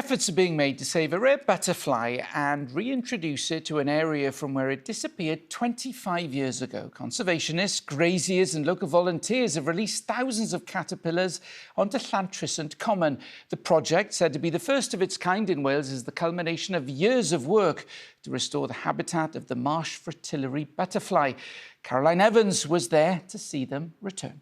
Efforts are being made to save a rare butterfly and reintroduce it to an area from where it disappeared 25 years ago. Conservationists, graziers and local volunteers have released thousands of caterpillars onto Llantrisant Common. The project, said to be the first of its kind in Wales, is the culmination of years of work to restore the habitat of the Marsh Fritillary butterfly. Caroline Evans was there to see them return.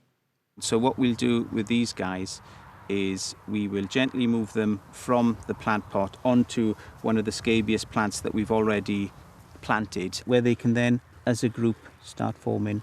So what we'll do with these guys is we will gently move them from the plant pot onto one of the scabious plants that we've already planted, where they can then, as a group, start forming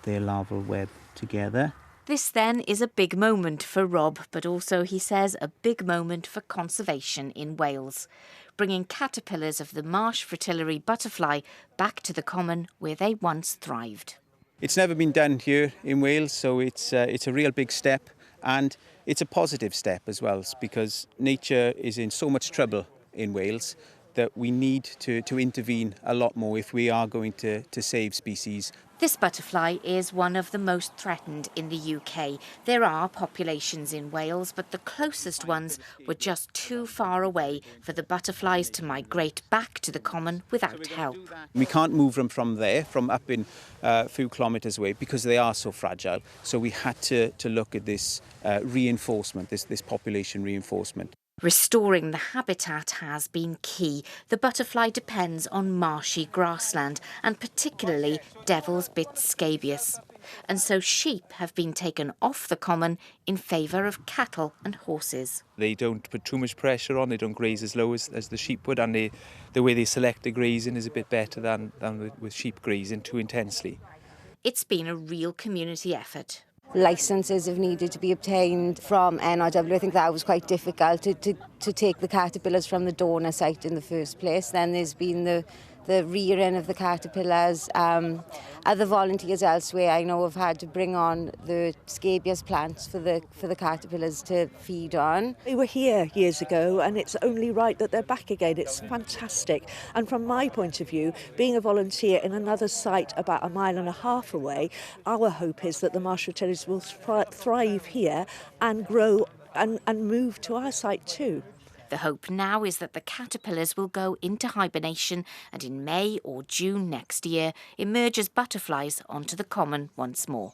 their larval web together. This then is a big moment for Rob, but also, he says, a big moment for conservation in Wales, bringing caterpillars of the Marsh Fritillary butterfly back to the common where they once thrived. It's never been done here in Wales, so it's a real big step, and it's a positive step as well, because nature is in so much trouble in Wales that we need to intervene a lot more if we are going to save species. This butterfly is one of the most threatened in the UK. There are populations in Wales, but the closest ones were just too far away for the butterflies to migrate back to the common without help. We can't move them from there, from up in a few kilometres away, because they are so fragile. So we had to look at this reinforcement, this population reinforcement. Restoring the habitat has been key. The butterfly depends on marshy grassland and particularly devil's bit scabious. And so sheep have been taken off the common in favour of cattle and horses. They don't put too much pressure on, they don't graze as low as the sheep would, and the way they select the grazing is a bit better than with sheep grazing too intensely. It's been a real community effort. Licences have needed to be obtained from NRW. I think that was quite difficult to take the caterpillars from the donor site in the first place. Then there's been the rearing of the caterpillars. Other volunteers elsewhere I know have had to bring on the scabious plants for the caterpillars to feed on. They were here years ago, and it's only right that they're back again. It's fantastic. And from my point of view, being a volunteer in another site about 1.5 miles away, our hope is that the Marsh Fritillary will thrive here and grow and move to our site too. The hope now is that the caterpillars will go into hibernation and in May or June next year emerge as butterflies onto the common once more.